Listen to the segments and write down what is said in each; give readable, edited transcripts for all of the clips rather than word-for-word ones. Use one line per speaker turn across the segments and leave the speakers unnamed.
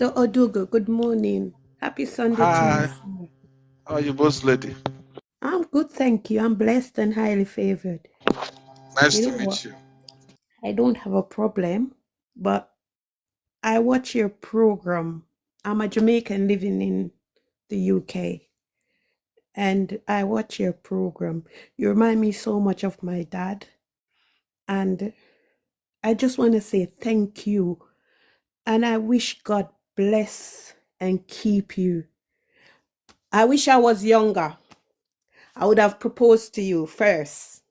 Dr. Odugo, good morning. Happy Sunday to you,
Hi,
sir.
how are you both, lady?
I'm good, thank you. I'm blessed and highly favored.
Nice
You
to
know what?
meet you.
I don't have a problem, but I watch your program. I'm a Jamaican living in the UK, and I watch your program. You remind me so much of my dad, and I just want to say thank you. And I wish God bless and keep you. I wish I was younger. I would have proposed to you first.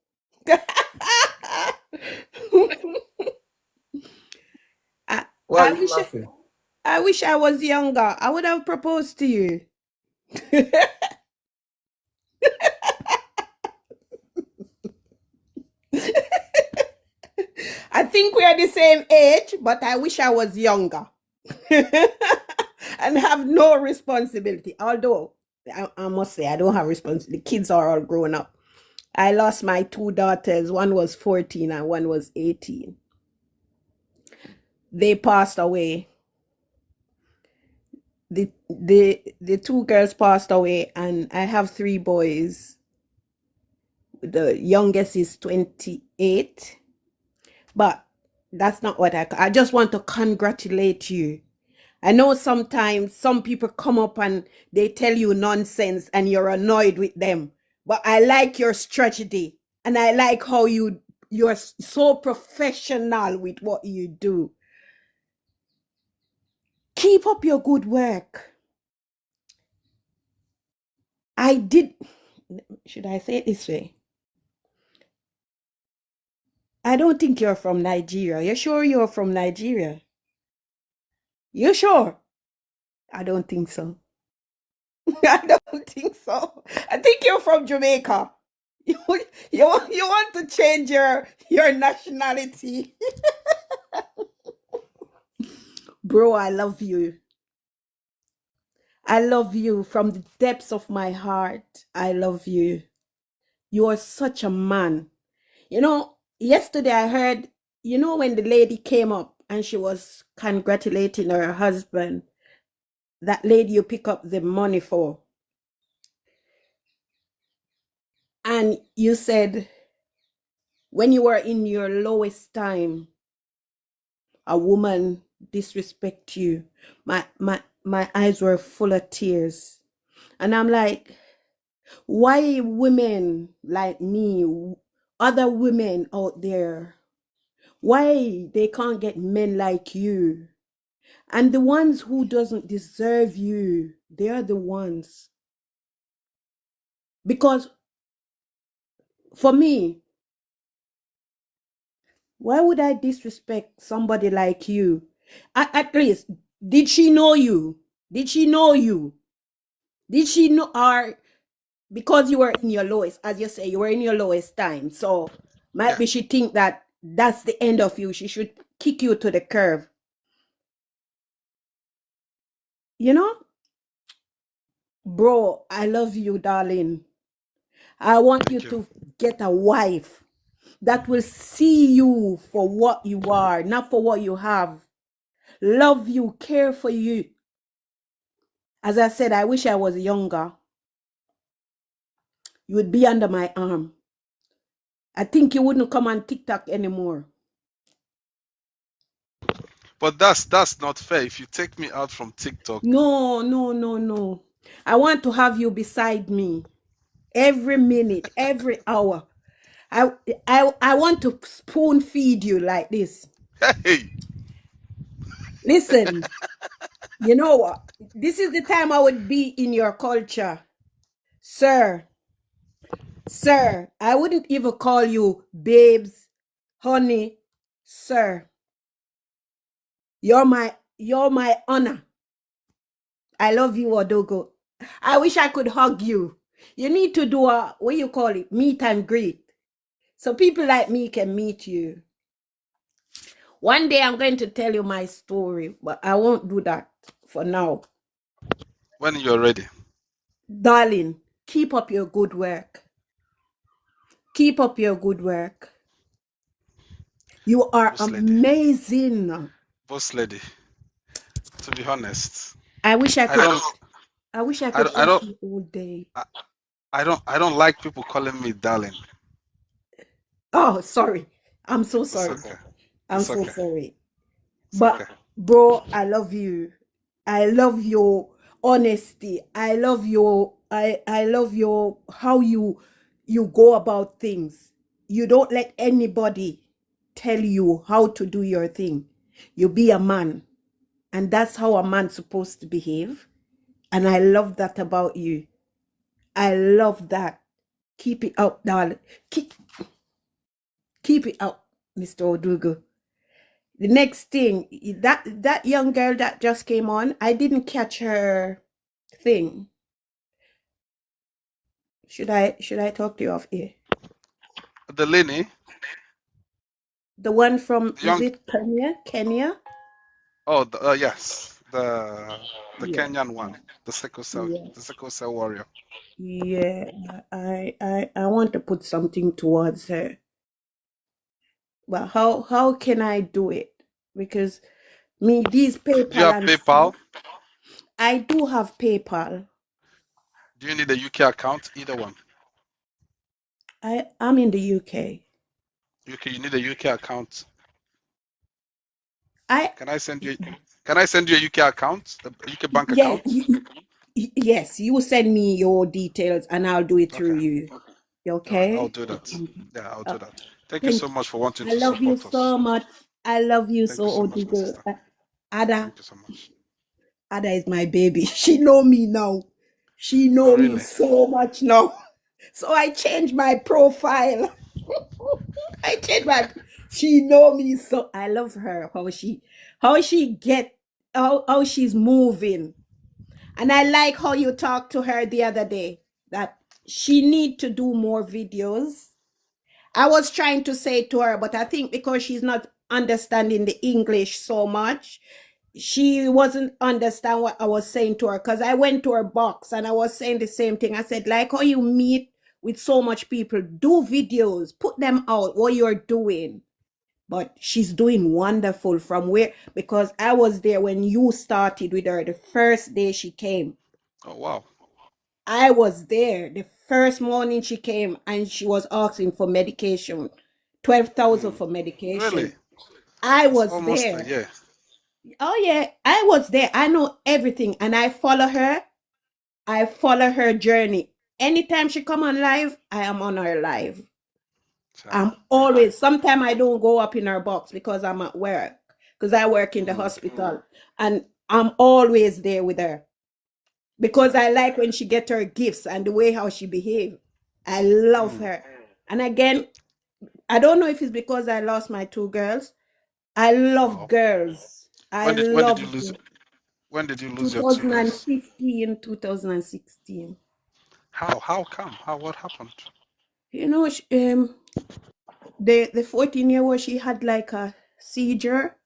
I,
Why are
I
you
wish
laughing?
I wish I was younger. I would have proposed to you. I think we are the same age, but I wish I was younger and have no responsibility. Although I must say I don't have responsibility. The kids are all grown up. I lost my two daughters. One was 14 and one was 18. They passed away. The two girls passed away, and I have three boys. The youngest is 28, but that's not what I just want to congratulate you. I know sometimes some people come up and they tell you nonsense and you're annoyed with them, but I like your strategy, and I like how you're so professional with what you do. Keep up your good work. I did, should I say it this way? I don't think you're from Nigeria. You sure you're from Nigeria? You sure? I don't think so. I don't think so. I think you're from Jamaica. You, you want to change your nationality. Bro, I love you. I love you from the depths of my heart. I love you. You are such a man. Yesterday I heard, when the lady came up and she was congratulating her husband, that lady you pick up the money for, and you said when you were in your lowest time, a woman disrespect you. My eyes were full of tears, and I'm like, why women like me, other women out there, why they can't get men like you? And the ones who doesn't deserve you, they are the ones. Because for me, why would I disrespect somebody like you? At least, did she know you? Did she know you? Did she know, or because you were in your lowest, as you say, you were in your lowest time. So might
Yeah,
be she think that that's the end of you. She should kick you to the curb. You know, bro, I love you, darling. I want you
thank you.
to get a wife that will see you for what you are, not for what you have. Love you, care for you. As I said, I wish I was younger. You would be under my arm. I think you wouldn't come on TikTok anymore.
But that's not fair. If you take me out from TikTok,
No, no, no, no. I want to have you beside me every minute, every hour. I I want to spoon feed you like this.
hey,
Listen, you know what? This is the time I would be in your culture. Sir, sir, I wouldn't even call you babes, honey, sir. You're my honor. I love you, Odogo. I wish I could hug you. You need to do a, what you call it, meet and greet. So people like me can meet you. One day I'm going to tell you my story, but I won't do that for now.
when you're ready.
Darling, keep up your good work. Keep up your good work. You are
Boss lady,
amazing.
boss lady. to be honest.
I wish I
I
could.
don't,
I wish I
I,
could
don't- I
eat
don't,
you all day.
I don't like people calling me darling.
Oh, sorry. I'm so
It's
sorry.
okay.
I'm
It's
so
okay.
sorry.
It's okay.
But bro, I love you. I love your honesty. I love your I love your how you go about things. You don't let anybody tell you how to do your thing. You be a man, and that's how a man's supposed to behave. And I love that about you. I love that. Keep it up, darling. Keep it up, Mr. Odugo. The next thing, that young girl that just came on, I didn't catch her thing. Should I talk to you off here?
The Lenny,
The one from,
the
is
young,
it Kenya? Kenya?
yes, the
Yeah,
Kenyan one,
yeah,
the sickle cell warrior.
yeah. I want to put something towards her. But how can I do it? Because me, these
Do you
PayPal
have
and
PayPal?
stuff, I do have PayPal.
Do you need a UK account? Either one.
I'm in the UK.
UK, you need a UK account.
I
Can I send you? Can I send you a UK account, a UK bank
Yeah,
account?
yes, you send me your details and I'll do it through
Okay.
you. You
All right. I'll
okay?
do that. Yeah, I'll
Uh,
do that. Thank you
thank
so much for wanting
I
to
love you
support us.
so much. I love you
Thank you
so,
so much, my
Odigo.
sister.
Ada,
Thank you so much.
Ada is my baby. She know me now. She
Oh,
know me
really?
so much now. So I changed my profile. I changed my. She know me so. I love her. How she get, how she's moving. And I like how you talked to her the other day that she need to do more videos. I was trying to say to her, but I think because she's not understanding the English so much, she wasn't understand what I was saying to her. Because I went to her box and I was saying the same thing. I said, like how you meet with so much people, do videos, put them out what you're doing. But she's doing wonderful from where, because I was there when you started with her the first day she came.
Oh, wow.
I was there the first morning she came and she was asking for medication, 12,000 for
Really?
medication. I
That's
was
almost a
there.
year.
Oh, yeah, I was there. I know everything and I follow her. I follow her journey. Anytime she come on live, I am on her live.
Ciao.
I'm always, sometimes I don't go up in her box because I'm at work, because I work in the hospital and I'm always there with her. Because I like when she get her gifts and the way how she behave. I love her. And again, I don't know if it's because I lost my two girls. I love
Wow.
girls. I
When did you
love
lose
them.
when did you lose your two girls?
2015, 2016.
How come? What happened?
You know, the 14-year-old, she had like a seizure,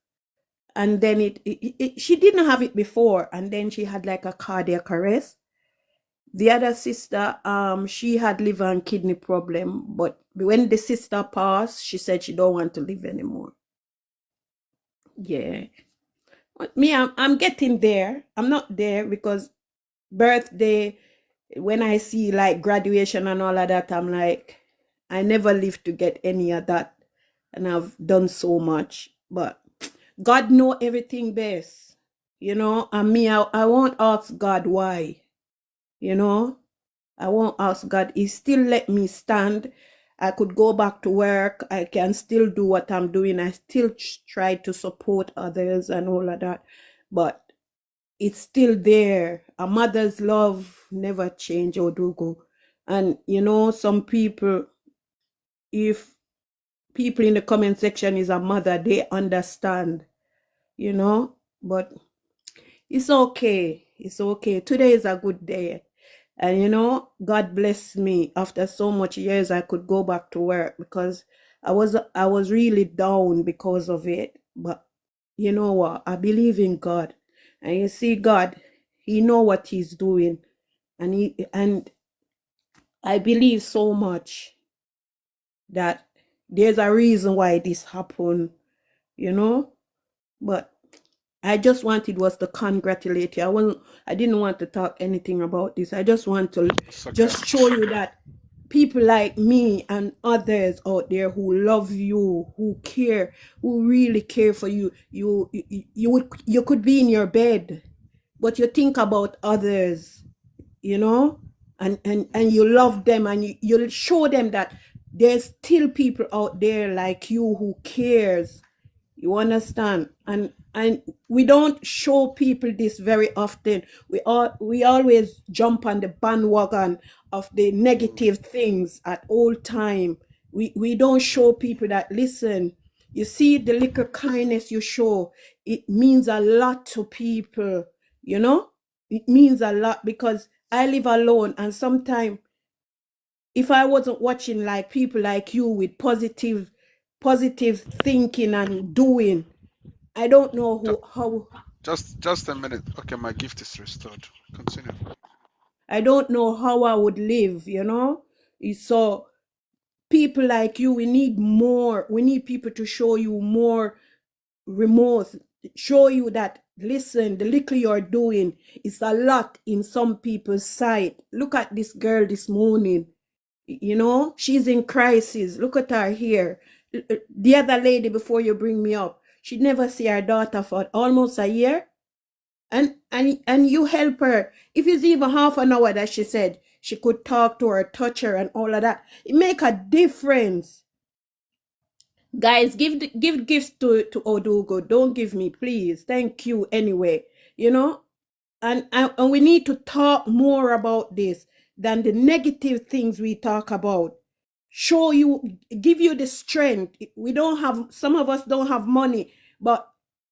and then she didn't have it before, and then she had like a cardiac arrest. The other sister, she had liver and kidney problem, but when the sister passed, she said she don't want to live anymore. Yeah. But me, I'm getting there. I'm not there because birthday, when I see like graduation and all of that, I'm like, I never lived to get any of that. And I've done so much. But God know everything best. And me, I won't ask God why. You know, I won't ask God. He still let me stand. I could go back to work. I can still do what I'm doing. I still try to support others and all of that. But it's still there. A mother's love never change, Odugo. And some people, if people in the comment section is a mother, they understand, but it's okay. It's okay. Today is a good day. And God bless me. After so much years, I could go back to work because I was really down because of it. But you know what? I believe in God. And you see, God, He know what He's doing. And I believe so much that there's a reason why this happened, you know? But I just wanted was to congratulate you. I didn't want to talk anything about this. I just want to
It's okay.
just show you that people like me and others out there who love you, who care, who really care for you, you could be in your bed, but you think about others, you know, and you love them, and you'll show them that there's still people out there like you who cares. You understand? And we don't show people this very often. We always jump on the bandwagon of the negative things at all time. We don't show people that, listen, you see the little kindness you show, it means a lot to people, you know? It means a lot, because I live alone, and sometimes if I wasn't watching like people like you with positive thinking and doing, I don't know how
Just a minute. Okay, my gift is restored. Continue.
I don't know how I would live, you know? So people like you, we need more. We need people to show you more remorse, show you that, listen, the little you're doing is a lot in some people's sight. Look at this girl this morning. You know, she's in crisis. Look at her here. The other lady before you bring me up, she'd never see her daughter for almost a year. And you help her. If it's even half an hour that she said she could talk to her, touch her, and all of that, it make a difference. Guys, give gifts to Odugo. Don't give me, please. Thank you anyway. You know, and we need to talk more about this than the negative things we talk about. Show you, give you the strength. We don't have, some of us don't have money, but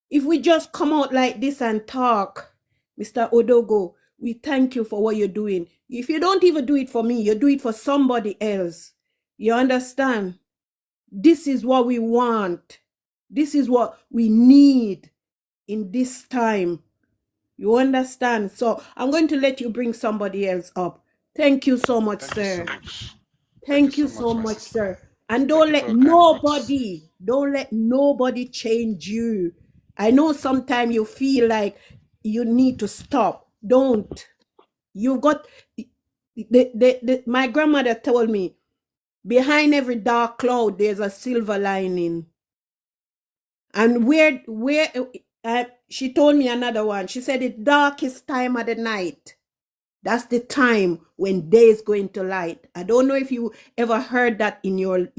if we just come out like this and talk, Mr. Odogo, we thank you for what you're doing. If you don't even do it for me, you do it for somebody else. You understand? This is what we want. This is what we need in this time. You understand? So I'm going to let you bring somebody else up. Thank you so much,
Thank you
sir.
so much.
Thank you so much, sir. And don't let nobody change you. I know sometimes you feel like you need to stop. Don't. You got my grandmother told me, behind every dark cloud there's a silver lining. And where she told me another one. She said the darkest time of the night, that's the time when day is going to light. I don't know if you ever heard that in your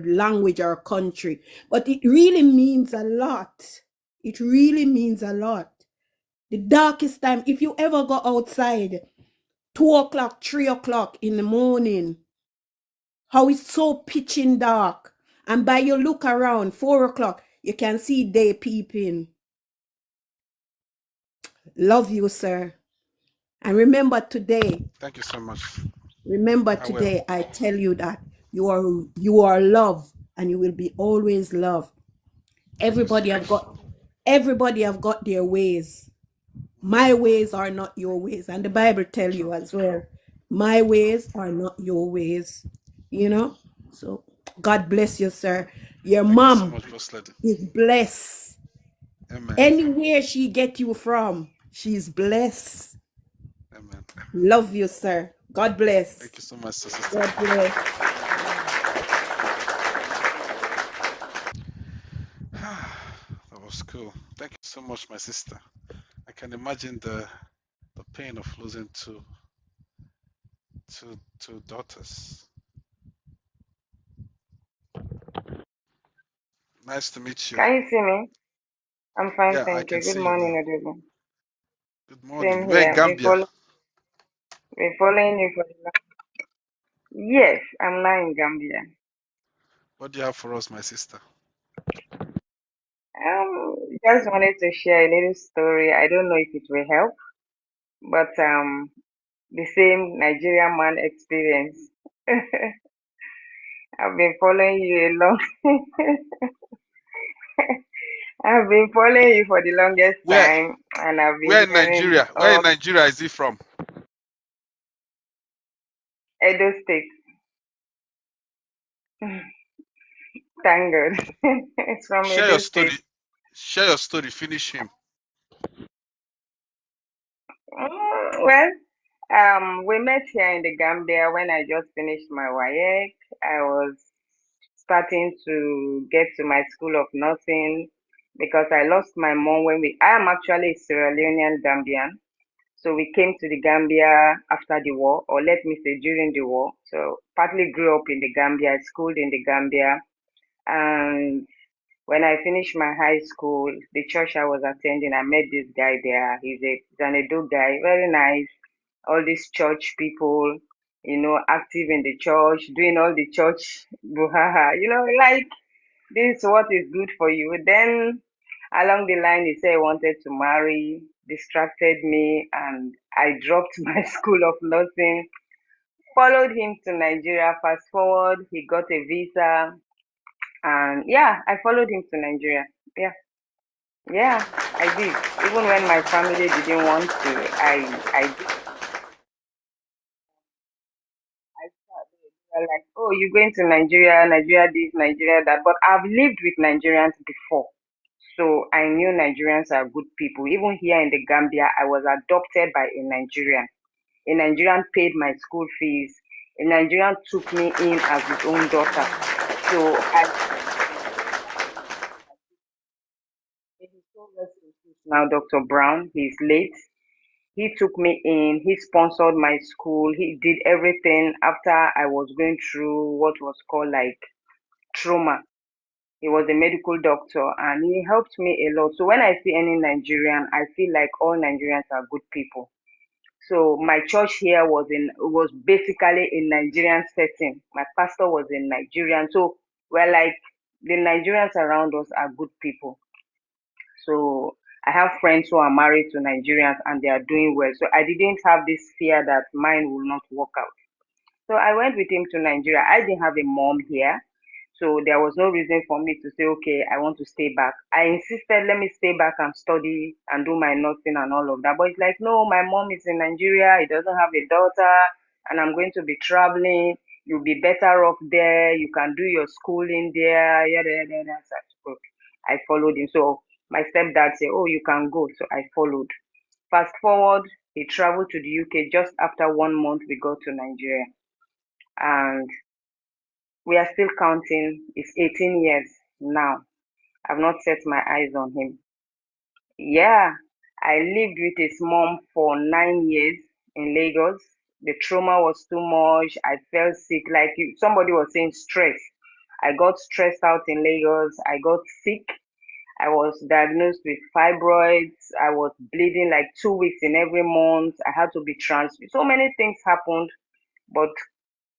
language or country, but it really means a lot. It really means a lot. The darkest time, if you ever go outside, 2 o'clock, 3 o'clock in the morning, how it's so pitching dark, and by your look around, 4 o'clock, you can see day peeping. Love you, sir. And remember today.
Thank you so much.
Remember today, I tell you that you are loved, and you will be always loved. Everybody have got their ways. My ways are not your ways, and the Bible tell you as well. My ways are not your ways. You know. So God bless you, sir. Your mom is blessed.
Amen.
Anywhere she get you from, she's blessed.
Amen.
Love you, sir. God bless.
Thank you so much, sister.
God bless.
That was cool. Thank you so much, my sister. I can imagine the pain of losing two daughters. Nice to meet you.
Can you see me? I'm fine,
Yeah, I
thank
can
you. Good
see you
morning,
now.
Odogo.
Good morning.
Same
We're in
here.
Gambia.
We're following you for the last. Yes, I'm now in Gambia.
What do you have for us, my sister?
Just wanted to share a little story. I don't know if it will help, but the same Nigerian man experience. I've been following you a long. I've been following you for the longest time, and I've been
Where in
hearing
Nigeria? Where in Nigeria is he from?
Edo State. Thank God. It's from
Share
Edo
your story.
State.
Share your story. Finish him.
Well, we met here in the Gambia when I just finished my WAEC. I was starting to get to my school of nursing because I lost my mom I am actually a Sierra Leonean Gambian. So we came to the Gambia after the war, or let me say during the war. So partly grew up in the Gambia, I schooled in the Gambia. And when I finished my high school, the church I was attending, I met this guy there. He's an Edo guy, very nice. All these church people, active in the church, doing all the church buhaha, like this is what is good for you. Then along the line, he said he wanted to marry, distracted me, and I dropped my school of nursing, followed him to Nigeria. Fast forward, he got a visa, and yeah, I followed him to Nigeria. Yeah, yeah, I did. Even when my family didn't want to, I did. I started. They were like, oh, you're going to Nigeria, Nigeria this, Nigeria that. But I've lived with Nigerians before. So I knew Nigerians are good people. Even here in the Gambia, I was adopted by a Nigerian. A Nigerian paid my school fees. A Nigerian took me in as his own daughter. So he's so rest in peace now, Dr. Brown. He's late. He took me in. He sponsored my school. He did everything after I was going through what was called like trauma. He was a medical doctor and he helped me a lot. So when I see any Nigerian, I feel like all Nigerians are good people. So my church here was basically a Nigerian setting. My pastor was a Nigerian. So we're like the Nigerians around us are good people. So I have friends who are married to Nigerians and they are doing well. So I didn't have this fear that mine will not work out. So I went with him to Nigeria. I didn't have a mom here. So there was no reason for me to say, okay, I want to stay back. I insisted, let me stay back and study and do my nursing and all of that. But it's like, no, my mom is in Nigeria. He doesn't have a daughter and I'm going to be traveling. You'll be better off there. You can do your schooling there. Yada, yada, yada. So I followed him. So my stepdad said, oh, you can go. So I followed. Fast forward, he traveled to the UK. Just after 1 month, we got to Nigeria. And we are still counting. It's 18 years now. I've not set my eyes on him. Yeah, I lived with his mom for 9 years in Lagos. The trauma was too much. I felt sick. Like somebody was saying, stress. I got stressed out in Lagos. I got sick. I was diagnosed with fibroids. I was bleeding like 2 weeks in every month. I had to be transferred. So many things happened, but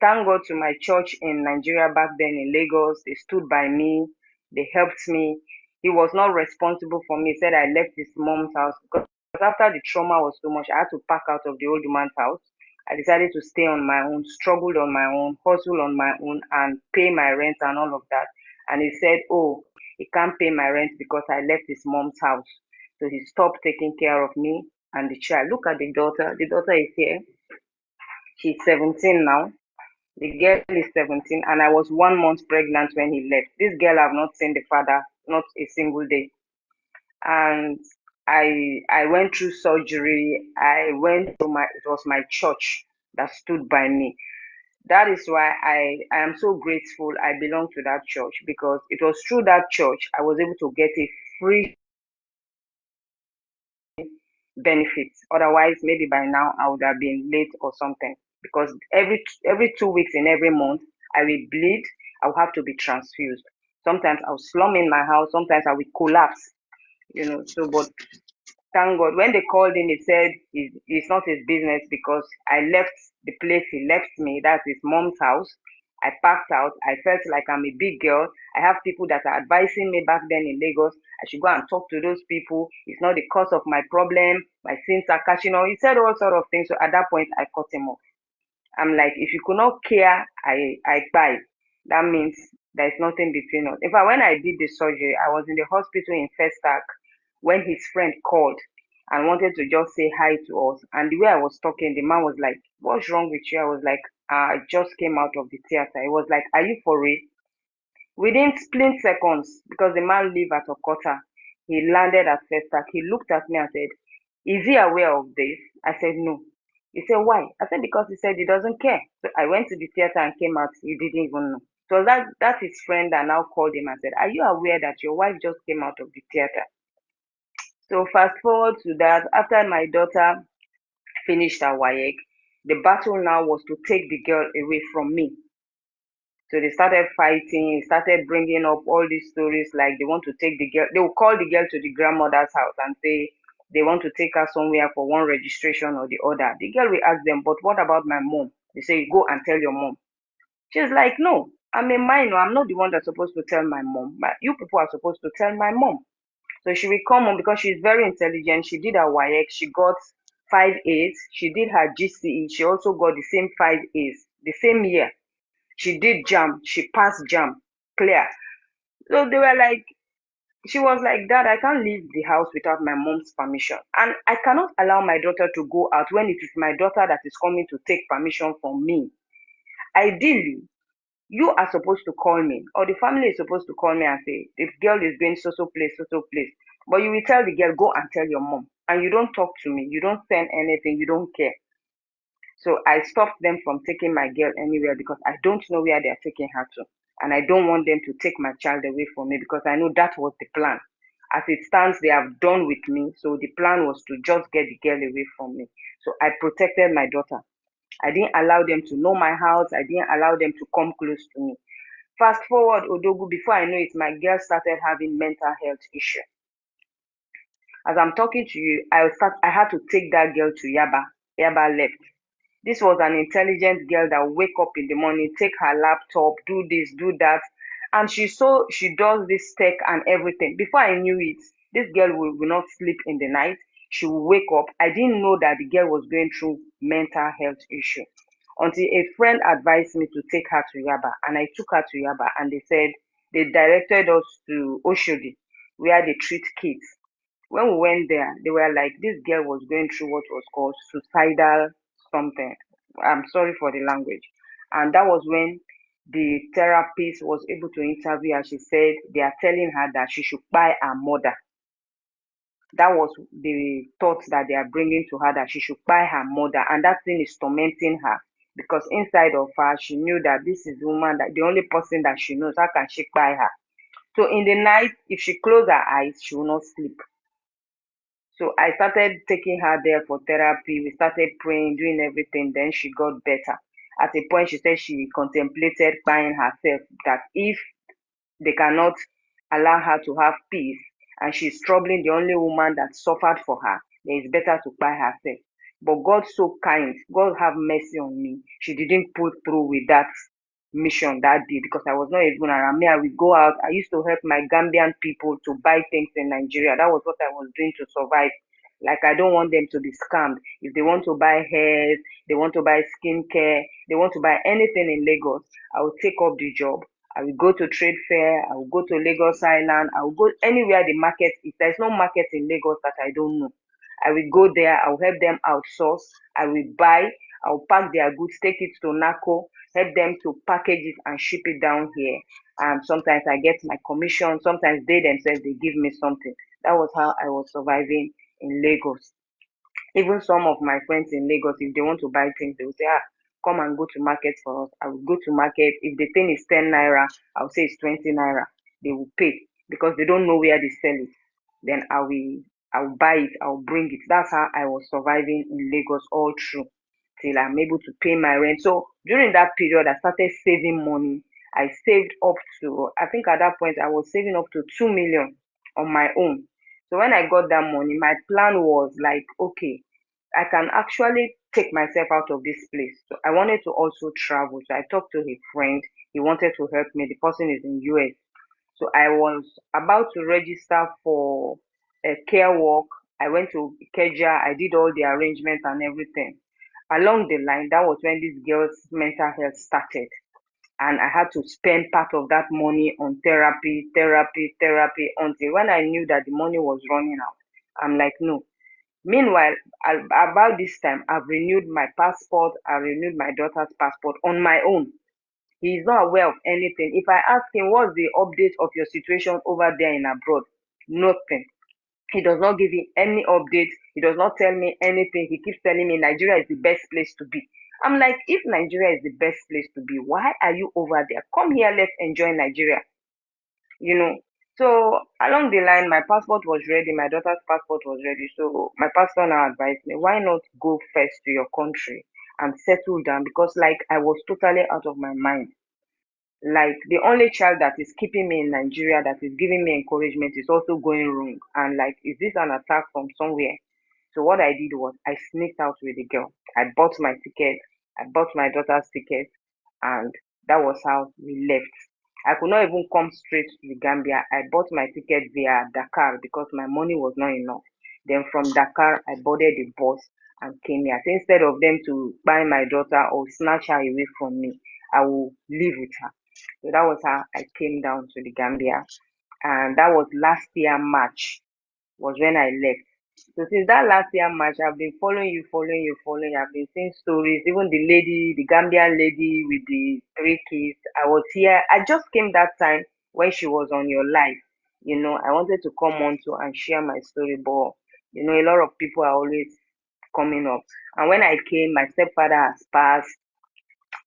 thank God to my church in Nigeria back then in Lagos. They stood by me. They helped me. He was not responsible for me. He said I left his mom's house because after the trauma was too much, I had to pack out of the old woman's house. I decided to stay on my own, struggled on my own, hustle on my own, and pay my rent and all of that. And he said, oh, he can't pay my rent because I left his mom's house. So he stopped taking care of me and the child. Look at the daughter. The daughter is here. She's 17 now. The girl is 17 and I was 1 month pregnant when he left. This girl I've not seen the father, not a single day. And I went through surgery. It was my church that stood by me. That is why I am so grateful I belong to that church because it was through that church I was able to get a free benefit. Otherwise, maybe by now I would have been late or something. Because every 2 weeks in every month, I will bleed. I will have to be transfused. Sometimes I'll slum in my house. Sometimes I will collapse. So but thank God. When they called him, he said it's not his business because I left the place he left me. That's his mom's house. I packed out. I felt like I'm a big girl. I have people that are advising me back then in Lagos. I should go and talk to those people. It's not the cause of my problem. My sins are catching on. He said all sort of things. So at that point, I cut him off. I'm like, if you could not care, I buy. That means there's nothing between us. In fact, when I did the surgery, I was in the hospital in Festac when his friend called and wanted to just say hi to us. And the way I was talking, the man was like, what's wrong with you? I was like, I just came out of the theater. He was like, are you for real? Within split seconds, because the man lived at Okota, he landed at Festac. He looked at me and said, is he aware of this? I said, no. He said, why? I said, because he said he doesn't care. So I went to the theater and came out. He didn't even know. So that his friend that now called him and said, are you aware that your wife just came out of the theater? So fast forward to that, after my daughter finished her WAEC, the battle now was to take the girl away from me. So they started fighting, started bringing up all these stories like they want to take the girl. They will call the girl to the grandmother's house and say they want to take her somewhere for one registration or the other. The girl will ask them, but what about my mom? They say, go and tell your mom. She's like, no, I'm a minor. I'm not the one that's supposed to tell my mom. But you people are supposed to tell my mom. So she will come home because she's very intelligent. She did her WAEC. She got 5 A's. She did her GCE. She also got the same 5 A's the same year. She did JAM. She passed JAM. Clear. So they were like, she was like, Dad, I can't leave the house without my mom's permission. And I cannot allow my daughter to go out when it is my daughter that is coming to take permission from me. Ideally, you are supposed to call me, or the family is supposed to call me and say, the girl is going so place, so place. But you will tell the girl, go and tell your mom. And you don't talk to me. You don't send anything. You don't care. So I stopped them from taking my girl anywhere because I don't know where they are taking her to. And I don't want them to take my child away from me because I know that was the plan. As it stands, they have done with me. So the plan was to just get the girl away from me. So I protected my daughter. I didn't allow them to know my house. I didn't allow them to come close to me. Fast forward, Odogu, before I know it, my girl started having mental health issue. As I'm talking to you, I had to take that girl to Yaba. Yaba left. This was an intelligent girl that would wake up in the morning, take her laptop, do this, do that. And she does this tech and everything. Before I knew it, this girl will not sleep in the night. She will wake up. I didn't know that the girl was going through mental health issue until a friend advised me to take her to Yaba. And I took her to Yaba and they directed us to Oshodi, where they treat kids. When we went there, they were like, this girl was going through what was called suicidal something. I'm sorry for the language. And that was when the therapist was able to interview her. She said they are telling her that she should buy her mother. That was the thought that they are bringing to her, that she should buy her mother. And that thing is tormenting her because inside of her, she knew that this is the woman, that the only person that she knows. How can she buy her? So in the night, if she closes her eyes, she will not sleep. So I started taking her there for therapy. We started praying, doing everything. Then she got better. At a point, she said she contemplated buying herself, that if they cannot allow her to have peace and she's troubling the only woman that suffered for her, then it's better to buy herself. But God so kind, God have mercy on me. She didn't pull through with that mission that day because I was not even around. Me, I would go out. I used to help my Gambian people to buy things in Nigeria. That was what I was doing to survive. Like, I don't want them to be scammed. If they want to buy hairs, they want to buy skincare, they want to buy anything in Lagos, I will take up the job. I will go to trade fair. I will go to Lagos Island. I will go anywhere the market is. There's no market in Lagos that I don't know. I will go there. I will help them outsource. I will buy. I will pack their goods, take it to NACO, help them to package it and ship it down here. And sometimes I get my commission. Sometimes they themselves, they give me something. That was how I was surviving in Lagos. Even some of my friends in Lagos, if they want to buy things, they will say, come and go to market for us. I will go to market. If the thing is 10 naira, I'll say it's 20 naira. They will pay because they don't know where they sell it. Then I'll buy it, I'll bring it. That's how I was surviving in Lagos all through till I'm able to pay my rent. So during that period, I started saving money. I saved up to, I think at that point, I was saving up to 2 million on my own. So when I got that money, my plan was like, okay, I can actually take myself out of this place. So I wanted to also travel. So I talked to a friend. He wanted to help me. The person is in US. So I was about to register for a care work. I went to Keja. I did all the arrangements and everything. Along the line, that was when this girl's mental health started. And I had to spend part of that money on therapy, until when I knew that the money was running out. I'm like, no. Meanwhile, about this time, I've renewed my passport. I renewed my daughter's passport on my own. He is not aware of anything. If I ask him, what's the update of your situation over there in abroad? Nothing. He does not give me any updates. He does not tell me anything. He keeps telling me Nigeria is the best place to be. I'm like, if Nigeria is the best place to be, why are you over there? Come here, let's enjoy Nigeria. You know. So along the line, my passport was ready. My daughter's passport was ready. So my pastor now advised me, why not go first to your country and settle down? Because like I was totally out of my mind. Like the only child that is keeping me in Nigeria, that is giving me encouragement, is also going wrong. And like, is this an attack from somewhere? So what I did was I sneaked out with the girl. I bought my ticket. I bought my daughter's ticket, and that was how we left. I could not even come straight to the Gambia. I bought my ticket via Dakar because my money was not enough. Then from Dakar, I boarded the bus and came here. So instead of them to buy my daughter or snatch her away from me, I will live with her. So that was how I came down to the Gambia. And that was last year, March, was when I left. So since that last year, March, I've been following you, following you, following you. I've been seeing stories, even the lady, the Gambian lady with the 3 kids. I was here. I just came that time when she was on your live. I wanted to come on to and share my story, but a lot of people are always coming up. And when I came, my stepfather has passed.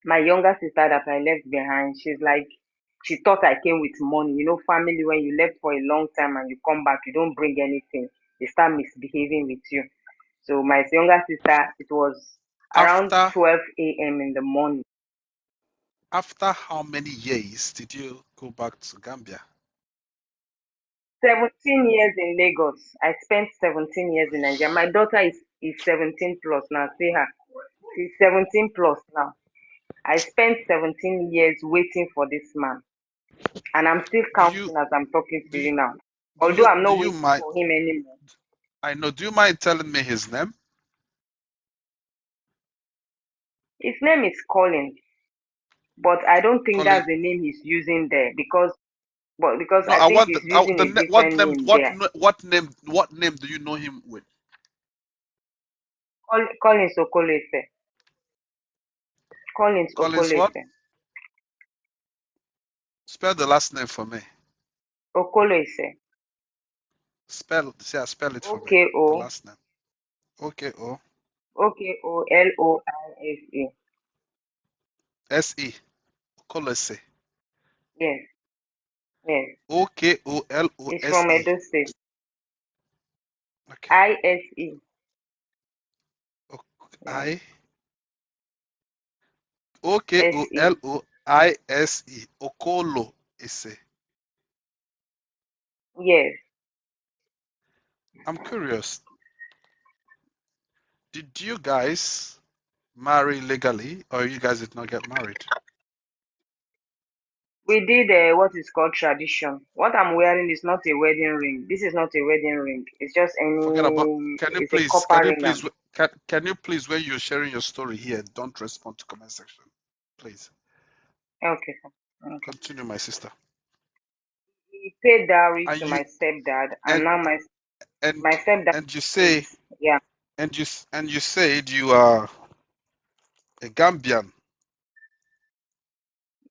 My younger sister that I left behind, she's like, she thought I came with money. Family, when you left for a long time and you come back, you don't bring anything. They start misbehaving with you. So my younger sister, it was around
After
12 a.m. in the morning.
after how many years did you go back to Gambia?
17 years in Lagos. I spent 17 years in Nigeria. My daughter is 17 plus now. See her. She's 17 plus now. I spent 17 years waiting for this man. And I'm still
Do you
counting as I'm talking to
do you
you now.
do
Although
you
I'm
do
not
you
waiting
mind?
for him anymore.
I know. Do you mind telling me his name?
His name is Colin, but I don't think
Colin.
that's the name he's using there because
No,
I
I
think
want
he's using a different name there.
what name do you know him with?
Collins Okolese. Collins
Collins what?
Okolese.
Spell the last name for me.
Okolese.
Spell it for me.
O-K-O.
The last name. Okay, O
O-K-O-L-O-I-S-E.
S-E. Kolose.
Yes, yes. He's from
Kolose.
Edo State.
Okay.
I-S-E. Yeah.
I
S-E.
Okoloise. Okolo Ise.
Yes.
I'm curious. Did you guys marry legally, or you guys did not get married?
We did what is called tradition. What I'm wearing is not a wedding ring. This is not a wedding ring. It's just
Forget about.
it's a copper ring.
Can you please, when you're sharing your story here, don't respond to comment section, please.
Okay, sir. Okay.
Continue, my sister.
He paid dowry
And
to
you
my stepdad,
and
and now my
and
stepdad
and you say
is, yeah.
and you said you are a Gambian.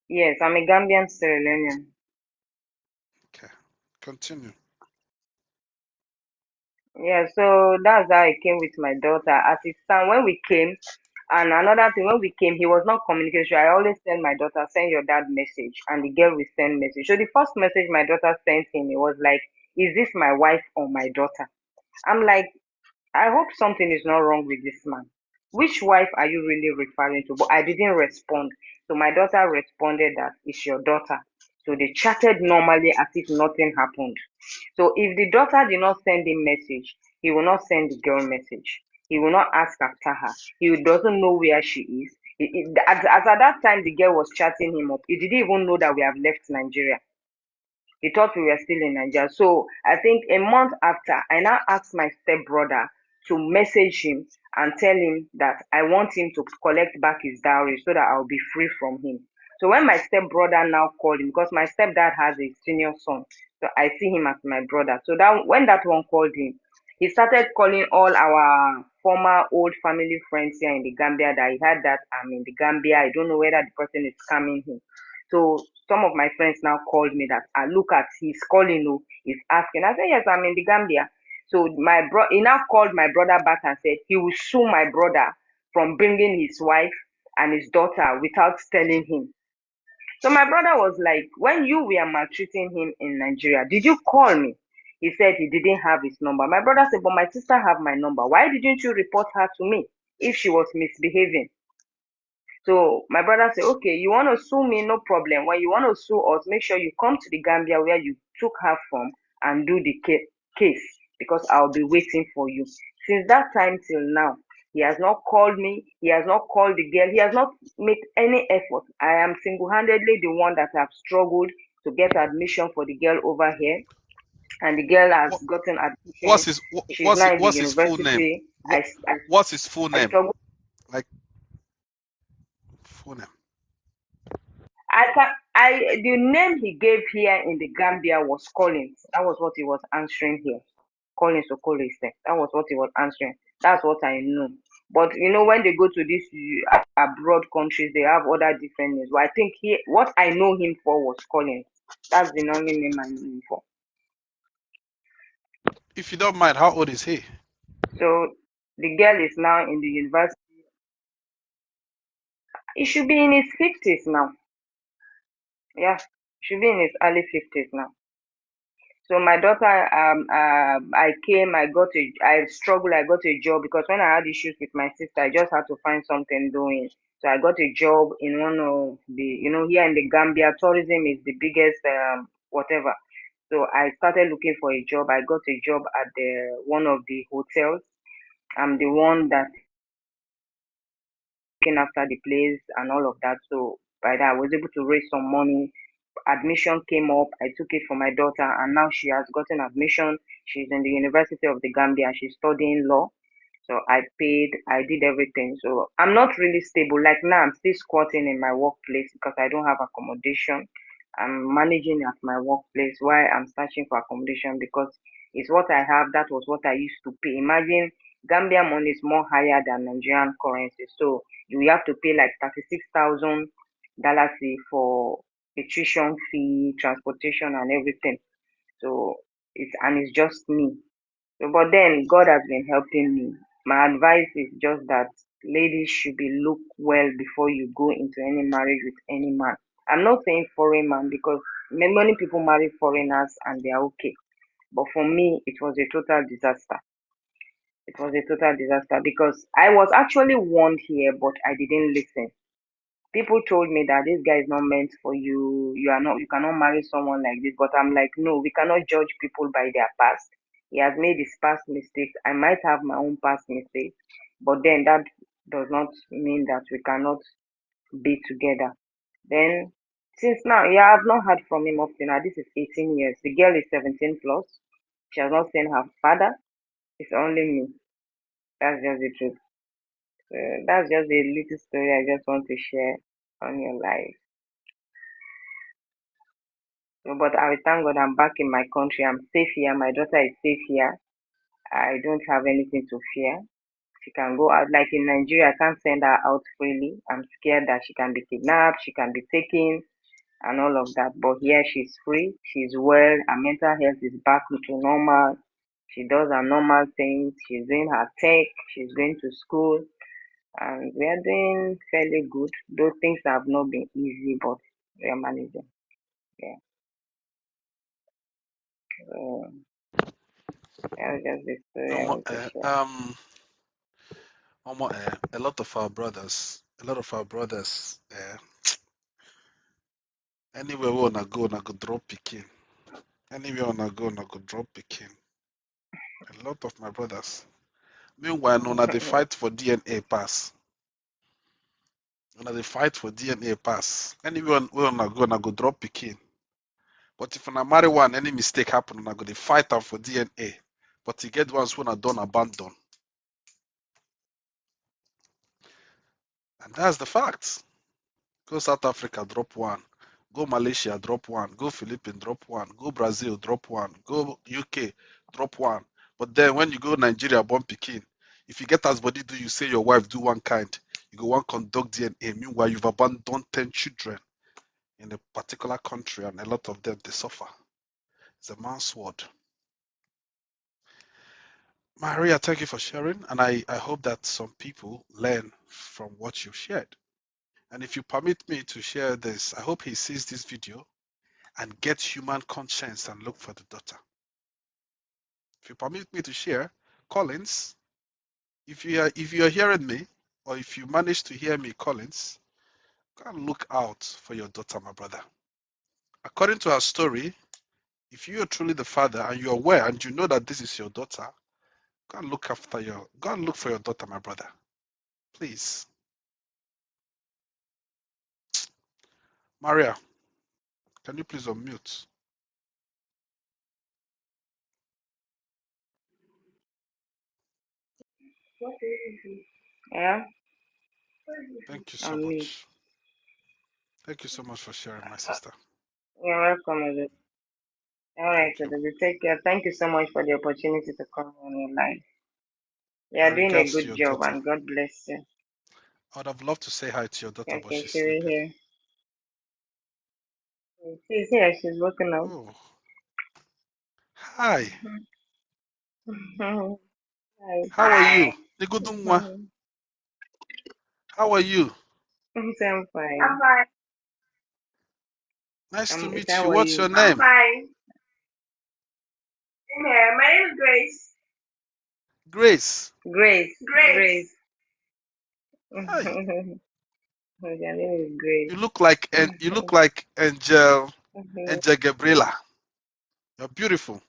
Yes, I'm a Gambian Sierra Leonean.
Okay, continue.
Yeah, so that's how I came with my daughter. At the time when we came, and another thing, when we came, he was not communication. I always tell my daughter, send your dad message, and the girl will send message. So the first message my daughter sent him, it was like, is this my wife or my daughter? I'm like, I hope something is not wrong with this man. Which wife are you really referring to? But I didn't respond. So my daughter responded that it's your daughter. So they chatted normally as if nothing happened. So if the daughter did not send him message, he will not send the girl message. He will not ask after her. He doesn't know where she is. As at that time the girl was chatting him up, he didn't even know that we have left Nigeria. He thought we were still in Nigeria. So I think a month after, I now asked my stepbrother to message him and tell him that I want him to collect back his dowry so that I'll be free from him. So when my stepbrother now called him, because my stepdad has a senior son, so I see him as my brother. So that when that one called him, he started calling all our former old family friends here in the Gambia that he had that I'm in the Gambia. I don't know whether the person is scamming him. So some of my friends now called me that, look at, he's calling, he's asking. I said, yes, I'm in the Gambia. So he now called my brother back and said he will sue my brother from bringing his wife and his daughter without telling him. So my brother was like, when you were maltreating him in Nigeria, did you call me? He said he didn't have his number. My brother said, but my sister have my number. Why didn't you report her to me if she was misbehaving? So my brother said, okay, you want to sue me, no problem. When you want to sue us, make sure you come to the Gambia where you took her from and do the case because I'll be waiting for you. Since that time till now, he has not called me. He has not called the girl. He has not made any effort. I am single-handedly the one that have struggled to get admission for the girl over here. And the girl has
What,
gotten
what's
admission.
his
She's now in the
what's his full name?
university.
What what's his full
I
name?
struggle.
Like full name.
The name he gave here in the Gambia was Collins. That was what he was answering here. Collins Okolese. That was what he was answering. That's what I know. But when they go to these abroad countries, they have other different names. But I think what I know him for was Collins. That's the only name I know him for.
If you don't mind, how old is he?
So the girl is now in the university. He should be in his 50s now. Yeah, should be in his early 50s now. So my daughter, I struggled, I got a job because when I had issues with my sister, I just had to find something doing. So I got a job in one of here in the Gambia, tourism is the biggest, whatever. So I started looking for a job. I got a job at one of the hotels. I'm the one that looking after the place and all of that. So by that, I was able to raise some money. Admission came up. I took it for my daughter, and now she has gotten admission. She's in the University of the Gambia. She's studying law. So I paid, I did everything. So I'm not really stable. Like now, I'm still squatting in my workplace because I don't have accommodation. I'm managing at my workplace while I'm searching for accommodation because it's what I have. That was what I used to pay. Imagine Gambia money is more higher than Nigerian currency. So you have to pay like $36,000 for the tuition fee, transportation, and everything. So it's just me. So, but then God has been helping me. My advice is just that ladies should be look well before you go into any marriage with any man. I'm not saying foreign man because many people marry foreigners and they are okay. But for me, it was a total disaster. It was a total disaster because I was actually warned here, but I didn't listen. People told me that this guy is not meant for you. You cannot marry someone like this. But I'm like, no, we cannot judge people by their past. He has made his past mistakes. I might have my own past mistakes, but then that does not mean that we cannot be together. Then since now, yeah, I've not heard from him up to now. This is 18 years. The girl is 17 plus. She has not seen her father. It's only me. That's just the truth. That's just a little story I just want to share on your life. So, but I will thank God I'm back in my country. I'm safe here. My daughter is safe here. I don't have anything to fear. She can go out. Like in Nigeria, I can't send her out freely. I'm scared that she can be kidnapped, she can be taken, and all of that. But here she's free. She's well. Her mental health is back to normal. She does her normal things. She's doing her tech. She's going to school. And we are doing fairly good. Those things have not been easy, but we are managing. Yeah. So, that's just the story I want to share.
A lot of our brothers, anywhere we wanna go drop picking. Anywhere wanna go drop picking. A lot of my brothers. Meanwhile, none they fight for DNA pass. They fight for DNA pass. Anywhere we wanna go drop picking. But if I marry one, any mistake happen, I go they fight them for DNA. But you get ones when I don't abandon. And that's the facts. Go South Africa, drop one. Go Malaysia, drop one. Go Philippines, drop one. Go Brazil, drop one. Go UK, drop one. But then when you go Nigeria, born Pekin, if you get as body do you say your wife do one kind, you go one conduct DNA. Meanwhile, you've abandoned 10 children in a particular country, and a lot of them they suffer. It's a man's word. Maria, thank you for sharing, and I hope that some people learn from what you shared. And if you permit me to share this, I hope he sees this video and gets human conscience and look for the daughter. If you permit me to share, Collins, if you are hearing me, or if you manage to hear me, Collins, go and look out for your daughter, my brother. According to her story, if you are truly the father and you're aware and you know that this is your daughter, go and look for your daughter, my brother. Please. Maria, can you please unmute?
Yeah,
Thank you so
I'm me.
much. Thank you so much for sharing, my sister.
You're welcome, Odobe. All right,
Thank you.
Odobe, take care. Thank you so much for the opportunity to come on your line. You
My
are doing a
regards to
good
your
job,
daughter.
and God bless you.
I would have loved to say hi to your daughter, but
Okay,
she's
she will
sleeping.
hear. She's here. She's waking up.
Oh, hi.
Hi.
How are you? Negudunwa, how are you?
I'm fine. I'm fine.
Nice to meet
How
you.
are
What's
you?
your
I'm
name?
fine. Yeah, my name is Grace.
Grace.
Grace. Grace.
Hi.
Your name is Grace.
You look like Angel Gabriela. You're beautiful.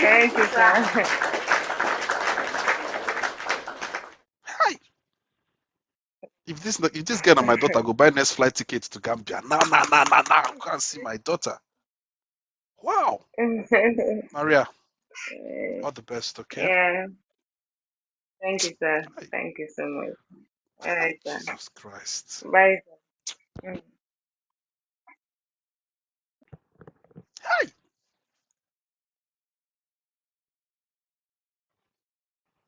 Thank you, sir.
Hi. If this girl and my daughter go buy next flight tickets to Gambia, now, go and see my daughter. Wow. Maria, all the best, okay?
Yeah. Thank you, sir.
Hi.
Thank you so much. All
Hi,
right, sir.
Jesus Christ.
Bye, sir.